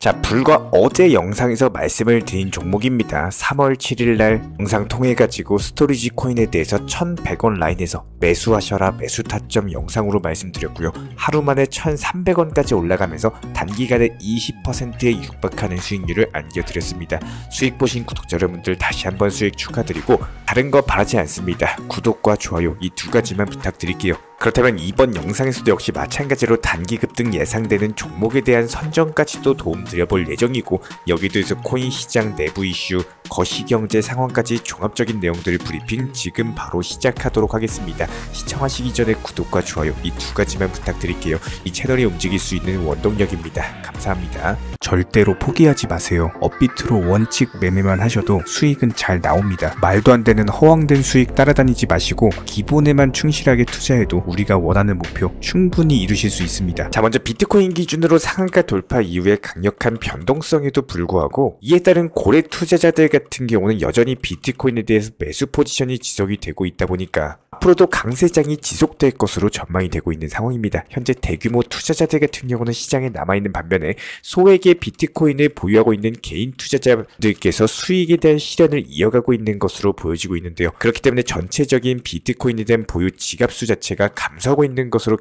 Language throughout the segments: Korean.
자, 불과 어제 영상에서 말씀을 드린 종목입니다. 3월 7일날 영상 통해가지고 스토리지 코인에 대해서 1100원 라인에서 매수하셔라 매수 타점 영상으로 말씀드렸고요. 하루 만에 1300원까지 올라가면서 단기간에 20%에 육박하는 수익률을 안겨드렸습니다. 수익 보신 구독자 여러분들 다시 한번 수익 축하드리고 다른 거 바라지 않습니다. 구독과 좋아요 이 두 가지만 부탁드릴게요. 그렇다면 이번 영상에서도 역시 마찬가지로 단기 급등 예상되는 종목에 대한 선정까지도 도움드려볼 예정이고, 여기에 대해서 코인 시장 내부 이슈, 거시경제 상황까지 종합적인 내용들을 브리핑 지금 바로 시작하도록 하겠습니다. 시청하시기 전에 구독과 좋아요 이 두 가지만 부탁드릴게요. 이 채널이 움직일 수 있는 원동력입니다. 감사합니다. 절대로 포기하지 마세요. 업비트로 원칙 매매만 하셔도 수익은 잘 나옵니다. 말도 안 되는 허황된 수익 따라다니지 마시고 기본에만 충실하게 투자해도 우리가 원하는 목표 충분히 이루실 수 있습니다. 자, 먼저 비트코인 기준으로 상한가 돌파 이후에 강력한 변동성에도 불구하고 이에 따른 고래 투자자들 같은 경우는 여전히 비트코인에 대해서 매수 포지션이 지속이 되고 있다 보니까 앞으로도 강세장이 지속될 것으로 전망이 되고 있는 상황입니다. 현재 대규모 투자자들 같은 경우는 시장에 남아있는 반면에 소액의 비트코인을 보유하고 있는 개인 투자자들께서 수익에 대한 실현을 이어가고 있는 것으로 보여지고 있는데요. 그렇기 때문에 전체적인 비트코인에 대한 보유 지갑수 자체가 감소하고 있는 것으로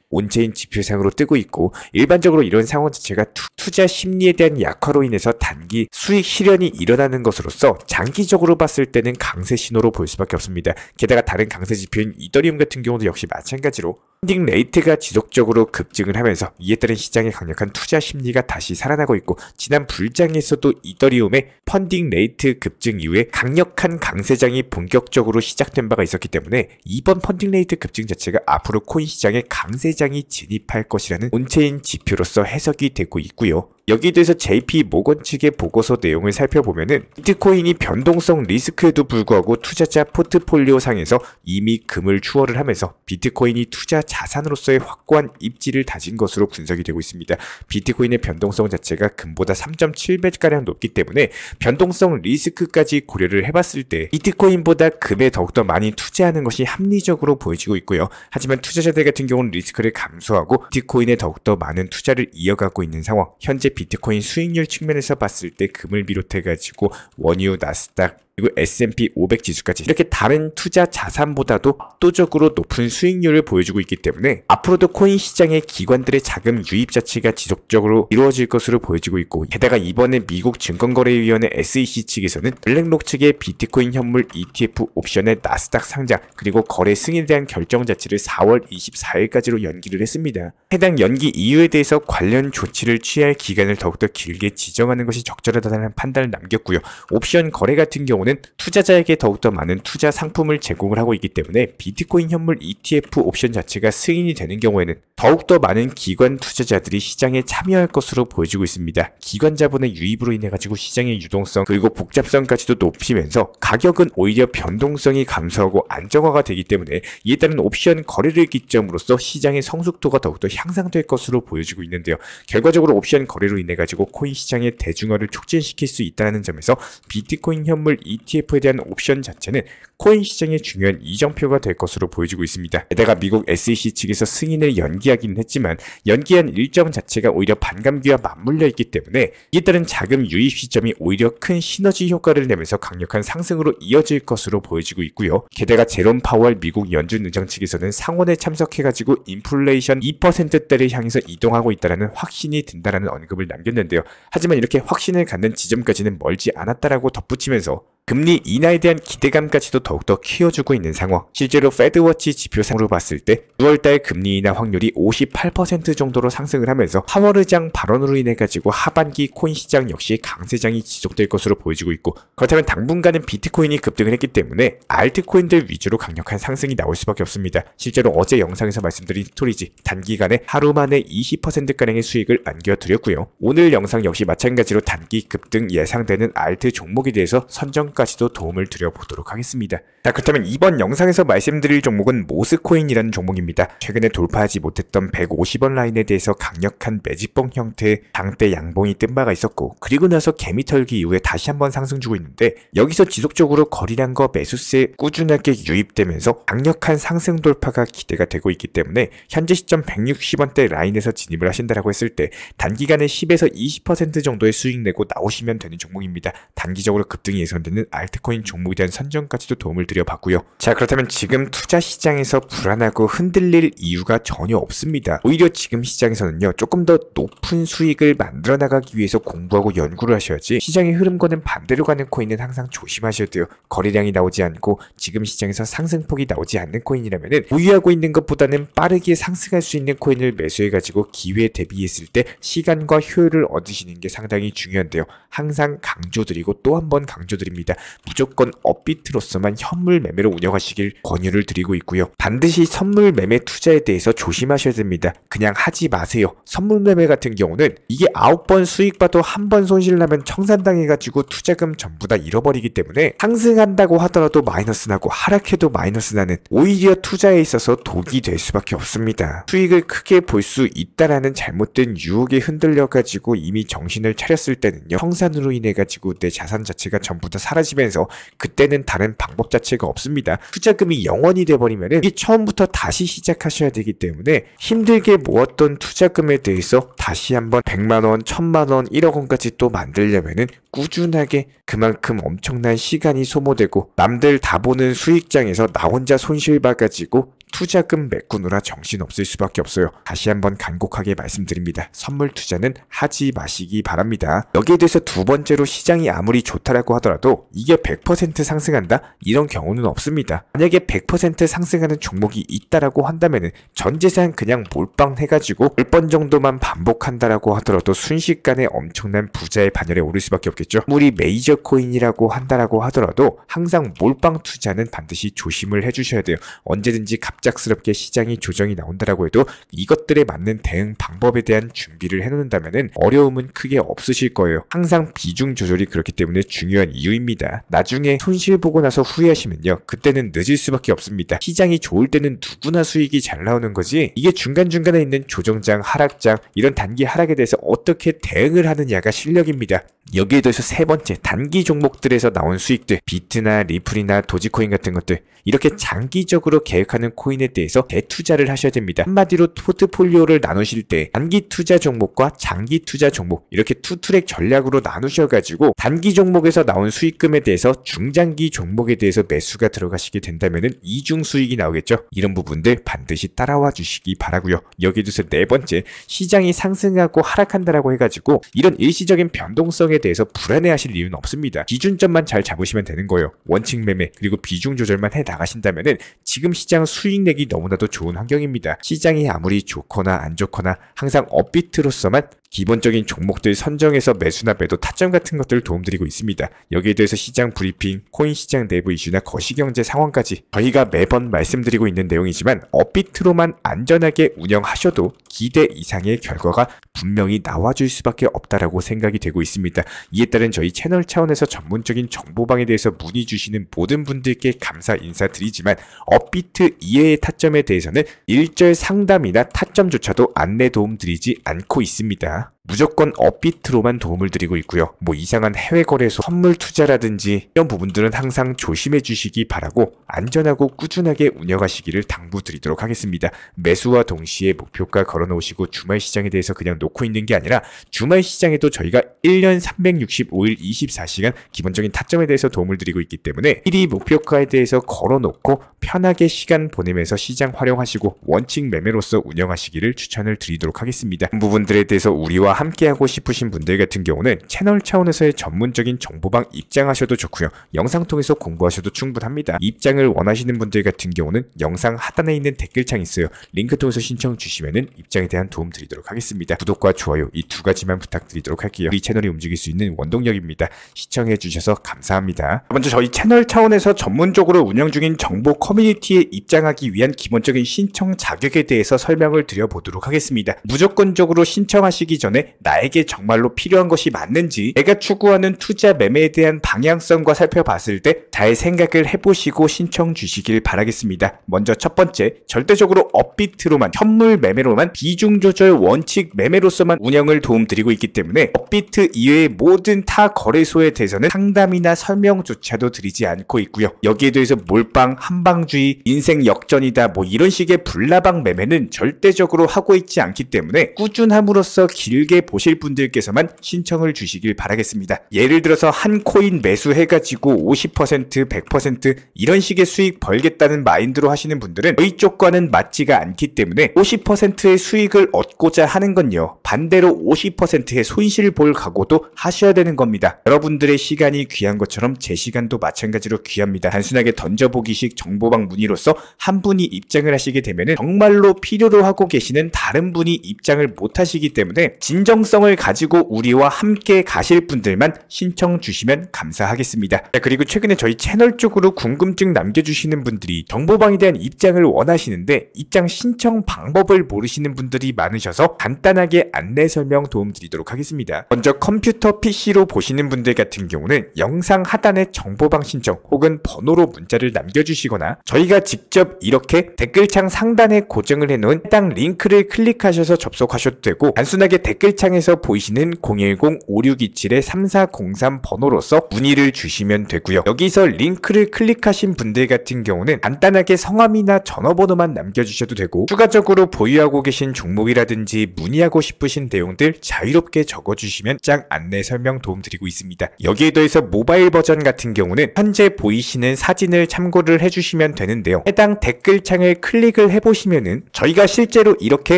온체인 지표상으로 뜨고 있고, 일반적으로 이런 상황 자체가 투자 심리에 대한 약화로 인해서 단기 수익 실현이 일어나는 것으로서 장기적으로 봤을 때는 강세 신호로 볼 수밖에 없습니다. 게다가 다른 강세 지표인 이더리움 같은 경우도 역시 마찬가지로 펀딩 레이트가 지속적으로 급증을 하면서 이에 따른 시장의 강력한 투자 심리가 다시 살아나고 있고, 지난 불장에서도 이더리움의 펀딩 레이트 급증 이후에 강력한 강세장이 본격적으로 시작된 바가 있었기 때문에 이번 펀딩 레이트 급증 자체가 앞으로 코인 시장에 강세장이 진입할 것이라는 온체인 지표로서 해석이 되고 있고요. 여기에 대해서 JP 모건 측의 보고서 내용을 살펴보면은 비트코인이 변동성 리스크에도 불구하고 투자자 포트폴리오 상에서 이미 금을 추월을 하면서 비트코인이 투자 자산으로서의 확고한 입지를 다진 것으로 분석이 되고 있습니다. 비트코인의 변동성 자체가 금보다 3.7배가량 높기 때문에 변동성 리스크까지 고려를 해봤을 때 비트코인보다 금에 더욱더 많이 투자하는 것이 합리적으로 보여지고 있고요. 하지만 투자자들 같은 경우는 리스크를 감소하고 비트코인에 더욱더 많은 투자를 이어가고 있는 상황. 현재 비트코인 수익률 측면에서 봤을 때 금을 비롯해가지고 원유, 나스닥, 그리고 S&P 500 지수까지 이렇게 다른 투자 자산보다도 압도적으로 높은 수익률을 보여주고 있기 때문에 앞으로도 코인 시장의 기관들의 자금 유입 자체가 지속적으로 이루어질 것으로 보여지고 있고, 게다가 이번에 미국 증권거래위원회 SEC 측에서는 블랙록 측의 비트코인 현물 ETF 옵션의 나스닥 상장 그리고 거래 승인에 대한 결정 자체를 4월 24일까지로 연기를 했습니다. 해당 연기 이유에 대해서 관련 조치를 취할 기간을 더욱더 길게 지정하는 것이 적절하다는 판단을 남겼고요. 옵션 거래 같은 경우는 투자자에게 더욱더 많은 투자 상품을 제공을 하고 있기 때문에 비트코인 현물 ETF 옵션 자체가 승인이 되는 경우에는 더욱더 많은 기관 투자자들이 시장에 참여할 것으로 보여지고 있습니다. 기관 자본의 유입으로 인해 가지고 시장의 유동성 그리고 복잡성까지도 높이면서 가격은 오히려 변동성이 감소하고 안정화가 되기 때문에 이에 따른 옵션 거래를 기점으로써 시장의 성숙도가 더욱더 향상될 것으로 보여지고 있는데요. 결과적으로 옵션 거래로 인해 가지고 코인 시장의 대중화를 촉진시킬 수 있다는 점에서 비트코인 현물 ETF에 대한 옵션 자체는 코인 시장의 중요한 이정표가 될 것으로 보여지고 있습니다. 게다가 미국 SEC 측에서 승인을 연기하기는 했지만 연기한 일정 자체가 오히려 반감기와 맞물려 있기 때문에 이에 따른 자금 유입 시점이 오히려 큰 시너지 효과를 내면서 강력한 상승으로 이어질 것으로 보여지고 있고요. 게다가 제롬 파월 미국 연준 의장 측에서는 상원에 참석해가지고 인플레이션 2%대를 향해서 이동하고 있다는 확신이 든다라는 언급을 남겼는데요. 하지만 이렇게 확신을 갖는 지점까지는 멀지 않았다라고 덧붙이면서 금리 인하에 대한 기대감까지도 더욱더 키워주고 있는 상황. 실제로 페드워치 지표상으로 봤을 때 6월달 금리 인하 확률이 58% 정도로 상승을 하면서 파월 의장 발언으로 인해 가지고 하반기 코인 시장 역시 강세장이 지속될 것으로 보여지고 있고, 그렇다면 당분간은 비트코인이 급등을 했기 때문에 알트코인들 위주로 강력한 상승이 나올 수밖에 없습니다. 실제로 어제 영상에서 말씀드린 스토리지 단기간에 하루 만에 20%가량의 수익을 안겨드렸고요. 오늘 영상 역시 마찬가지로 단기 급등 예상되는 알트 종목에 대해서 선정 선정까지도 도움을 드려보도록 하겠습니다. 자, 그렇다면 이번 영상에서 말씀드릴 종목은 모스코인이라는 종목입니다. 최근에 돌파하지 못했던 150원 라인에 대해서 강력한 매집봉 형태의 장대 양봉이 뜬 바가 있었고, 그리고 나서 개미털기 이후에 다시 한번 상승 주고 있는데, 여기서 지속적으로 거래량과 매수세 꾸준하게 유입되면서 강력한 상승 돌파가 기대가 되고 있기 때문에 현재 시점 160원대 라인에서 진입을 하신다라고 했을 때 단기간에 10에서 20% 정도의 수익 내고 나오시면 되는 종목입니다. 단기적으로 급등이 예상되는 알트코인 종목에 대한 선정까지도 도움을 드려봤고요. 자, 그렇다면 지금 투자 시장에서 불안하고 흔들릴 이유가 전혀 없습니다. 오히려 지금 시장에서는요, 조금 더 높은 수익을 만들어 나가기 위해서 공부하고 연구를 하셔야지, 시장의 흐름과는 반대로 가는 코인은 항상 조심하셔야 돼요. 거래량이 나오지 않고 지금 시장에서 상승폭이 나오지 않는 코인이라면은 보유하고 있는 것보다는 빠르게 상승할 수 있는 코인을 매수해가지고 기회에 대비했을 때 시간과 효율을 얻으시는 게 상당히 중요한데요. 항상 강조드리고 또 한 번 강조드립니다. 무조건 업비트로서만 현물 매매로 운영하시길 권유를 드리고 있고요. 반드시 선물 매매 투자에 대해서 조심하셔야 됩니다. 그냥 하지 마세요. 선물 매매 같은 경우는 이게 9번 수익 봐도 한 번 손실 나면 청산당해가지고 투자금 전부 다 잃어버리기 때문에 상승한다고 하더라도 마이너스 나고 하락해도 마이너스 나는, 오히려 투자에 있어서 독이 될 수밖에 없습니다. 수익을 크게 볼 수 있다라는 잘못된 유혹에 흔들려가지고 이미 정신을 차렸을 때는요, 청산으로 인해가지고 내 자산 자체가 전부 다 사라지면서 그때는 다른 방법 자체가 없습니다. 투자금이 0원이 돼버리면은 이게 처음부터 다시 시작하셔야 되기 때문에 힘들게 모았던 투자금에 대해서 다시 한번 100만원, 1000만원, 1억원까지 또 만들려면은 꾸준하게 그만큼 엄청난 시간이 소모되고, 남들 다 보는 수익장에서 나 혼자 손실 봐가지고 투자금 메꾸느라 정신없을 수밖에 없어요. 다시 한번 간곡하게 말씀드립니다. 선물 투자는 하지 마시기 바랍니다. 여기에 대해서 두 번째로, 시장이 아무리 좋다라고 하더라도 이게 100% 상승한다? 이런 경우는 없습니다. 만약에 100% 상승하는 종목이 있다라고 한다면은 전 재산 그냥 몰빵해가지고 10번 정도만 반복한다라고 하더라도 순식간에 엄청난 부자의 반열에 오를 수밖에 없겠죠. 아무리 메이저 코인이라고 한다라고 하더라도 항상 몰빵 투자는 반드시 조심을 해주셔야 돼요. 언제든지 갑작스럽게 시장이 조정이 나온다라고 해도 이것들에 맞는 대응 방법에 대한 준비를 해놓는다면은 어려움은 크게 없으실 거예요. 항상 비중 조절이 그렇기 때문에 중요한 이유입니다. 나중에 손실 보고 나서 후회하시면요, 그때는 늦을 수밖에 없습니다. 시장이 좋을 때는 누구나 수익이 잘 나오는 거지, 이게 중간중간에 있는 조정장, 하락장, 이런 단기 하락에 대해서 어떻게 대응을 하느냐가 실력입니다. 여기에 더해서 세 번째, 단기 종목들에서 나온 수익들, 비트나 리플이나 도지코인 같은 것들, 이렇게 장기적으로 계획하는 코인에 대해서 대투자를 하셔야 됩니다. 한마디로 포트폴리오를 나누실 때 단기 투자 종목과 장기 투자 종목, 이렇게 투트랙 전략으로 나누셔가지고 단기 종목에서 나온 수익금에 대해서 중장기 종목에 대해서 매수가 들어가시게 된다면은 이중 수익이 나오겠죠. 이런 부분들 반드시 따라와 주시기 바라고요. 여기에 대해서 네 번째, 시장이 상승하고 하락한다라고 해가지고 이런 일시적인 변동성에 대해서 불안해하실 이유는 없습니다. 기준점만 잘 잡으시면 되는 거예요. 원칙 매매 그리고 비중 조절만 해 나가신다면은 지금 시장 수익 내기 너무나도 좋은 환경입니다. 시장이 아무리 좋거나 안 좋거나 항상 업비트로서만 기본적인 종목들 선정해서 매수나 매도 타점 같은 것들을 도움드리고 있습니다. 여기에 대해서 시장 브리핑, 코인 시장 내부 이슈나 거시경제 상황까지 저희가 매번 말씀드리고 있는 내용이지만, 업비트로만 안전하게 운영하셔도 기대 이상의 결과가 분명히 나와줄 수밖에 없다라고 생각이 되고 있습니다. 이에 따른 저희 채널 차원에서 전문적인 정보방에 대해서 문의 주시는 모든 분들께 감사 인사드리지만, 업비트 이외의 타점에 대해서는 일절 상담이나 타점조차도 안내 도움 드리지 않고 있습니다. 무조건 업비트로만 도움을 드리고 있고요. 뭐 이상한 해외 거래소, 선물 투자라든지 이런 부분들은 항상 조심해 주시기 바라고, 안전하고 꾸준하게 운영하시기를 당부드리도록 하겠습니다. 매수와 동시에 목표가 걸어놓으시고 주말 시장에 대해서 그냥 놓고 있는 게 아니라, 주말 시장에도 저희가 1년 365일 24시간 기본적인 타점에 대해서 도움을 드리고 있기 때문에 미리 목표가에 대해서 걸어놓고 편하게 시간 보내면서 시장 활용하시고 원칙 매매로서 운영하시기를 추천을 드리도록 하겠습니다. 이 부분들에 대해서 우리와 함께하고 싶으신 분들 같은 경우는 채널 차원에서의 전문적인 정보방 입장하셔도 좋고요. 영상 통해서 공부하셔도 충분합니다. 입장을 원하시는 분들 같은 경우는 영상 하단에 있는 댓글창 있어요. 링크 통해서 신청 주시면은 입장에 대한 도움 드리도록 하겠습니다. 구독과 좋아요 이 두 가지만 부탁드리도록 할게요. 이 채널이 움직일 수 있는 원동력입니다. 시청해 주셔서 감사합니다. 먼저 저희 채널 차원에서 전문적으로 운영 중인 정보 커뮤니티에 입장하기 위한 기본적인 신청 자격에 대해서 설명을 드려보도록 하겠습니다. 무조건적으로 신청하시기 전에 때문에 나에게 정말로 필요한 것이 맞는지 내가 추구하는 투자 매매에 대한 방향성과 살펴봤을 때 잘 생각을 해보시고 신청 주시길 바라겠습니다. 먼저 첫 번째, 절대적으로 업비트로만, 현물 매매로만, 비중 조절 원칙 매매로서만 운영을 도움드리고 있기 때문에 업비트 이외의 모든 타 거래소에 대해서는 상담이나 설명조차도 드리지 않고 있고요. 여기에 대해서 몰빵, 한방주의, 인생 역전이다 뭐 이런 식의 불나방 매매는 절대적으로 하고 있지 않기 때문에 꾸준함으로써 길게 보실 분들께서만 신청을 주시길 바라겠습니다. 예를 들어서 한 코인 매수해가지고 50%, 100% 이런 식의 수익 벌겠다는 마인드로 하시는 분들은 저희 쪽과는 맞지가 않기 때문에 50%의 수익을 얻고자 하는 건요, 반대로 50%의 손실을 볼 각오도 하셔야 되는 겁니다. 여러분들의 시간이 귀한 것처럼 제 시간도 마찬가지로 귀합니다. 단순하게 던져보기식 정보방 문의로서 한 분이 입장을 하시게 되면 정말로 필요로 하고 계시는 다른 분이 입장을 못 하시기 때문에 진정성을 가지고 우리와 함께 가실 분들만 신청 주시면 감사하겠습니다. 자, 그리고 최근에 저희 채널 쪽으로 궁금증 남겨주시는 분들이 정보방에 대한 입장을 원하시는데 입장 신청 방법을 모르시는 분들이 많으셔서 간단하게 안내 설명 도움드리도록 하겠습니다. 먼저 컴퓨터 PC로 보시는 분들 같은 경우는 영상 하단에 정보방 신청 혹은 번호로 문자를 남겨주시거나 저희가 직접 이렇게 댓글창 상단에 고정을 해놓은 해당 링크를 클릭하셔서 접속하셔도 되고, 단순하게 댓글창에서 보이시는 010-5627-3403 번호로서 문의를 주시면 되고요. 여기서 링크를 클릭하신 분들 같은 경우는 간단하게 성함이나 전화번호만 남겨주셔도 되고, 추가적으로 보유하고 계신 종목이라든지 문의하고 싶으신 내용들 자유롭게 적어주시면 짝 안내 설명 도움드리고 있습니다. 여기에 더해서 모바일 버전 같은 경우는 현재 보이시는 사진을 참고를 해주시면 되는데요. 해당 댓글창을 클릭을 해보시면은 저희가 실제로 이렇게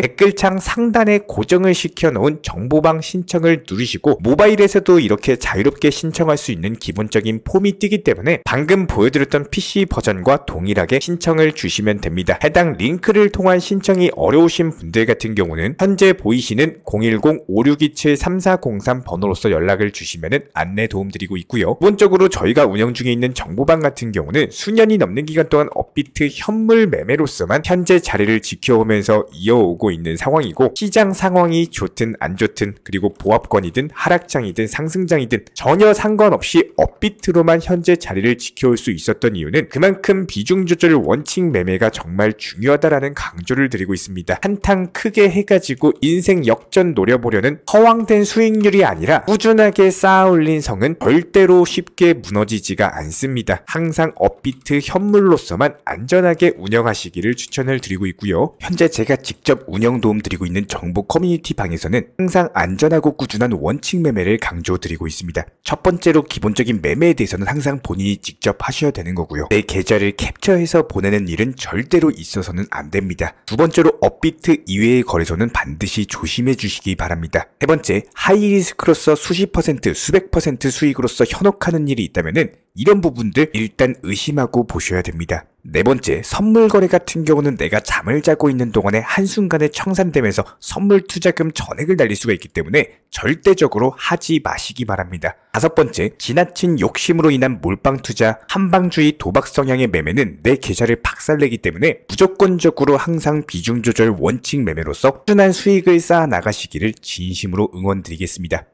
댓글창 상단에 고정을 시켜놓은 정보방 신청을 누르시고 모바일에서도 이렇게 자유롭게 신청할 수 있는 기본적인 폼이 뜨기 때문에 방금 보여드렸던 PC 버전과 동일하게 신청을 주시면 됩니다. 해당 링크를 통한 신청이 어려우신 분들 같은 경우는 현재 보이시는 010-5627-3403 번호로서 연락을 주시면 안내 도움드리고 있고요. 기본적으로 저희가 운영 중에 있는 정보방 같은 경우는 수년이 넘는 기간 동안 업비트 현물 매매로서만 현재 자리를 지켜오면서 이어오고 있는 상황이고, 시장 상황이 좋든 안 좋든 그리고 보합권이든 하락장이든 상승장이든 전혀 상관없이 업비트로만 현재 자리를 지켜올 수 있었던 이유는 그만큼 비중 조절 원칙 매매가 정말 중요하다라는 강조를 드리고 있습니다. 한탕 크게 해가지고 인생 역전 노려보려는 허황된 수익률이 아니라 꾸준하게 쌓아올린 성은 절대로 쉽게 무너지지가 않습니다. 항상 업비트 현물로서만 안전하게 운영하시기를 추천을 드리고 있고요. 현재 제가 직접 운영 도움 드리고 있는 정보 커뮤니티 방에서는 항상 안전하고 꾸준한 원칙 매매를 강조드리고 있습니다. 첫 번째로 기본적인 매매에 대해서는 항상 본인이 직접 하셔야 되는 거고요. 내 계좌를 캡처해서 보내는 일은 절대로 있어서는 안 됩니다. 두 번째로 업비트 이외의 거래소는 반드시 조심해 주시기 바랍니다. 세 번째, 하이리스크로서 수십 퍼센트, 수백 퍼센트 수익으로서 현혹하는 일이 있다면은 이런 부분들 일단 의심하고 보셔야 됩니다. 네 번째, 선물 거래 같은 경우는 내가 잠을 자고 있는 동안에 한순간에 청산되면서 선물 투자금 전액을 날릴 수가 있기 때문에 절대적으로 하지 마시기 바랍니다. 다섯 번째, 지나친 욕심으로 인한 몰빵 투자, 한방주의 도박 성향의 매매는 내 계좌를 박살내기 때문에 무조건적으로 항상 비중 조절 원칙 매매로서 꾸준한 수익을 쌓아 나가시기를 진심으로 응원드리겠습니다.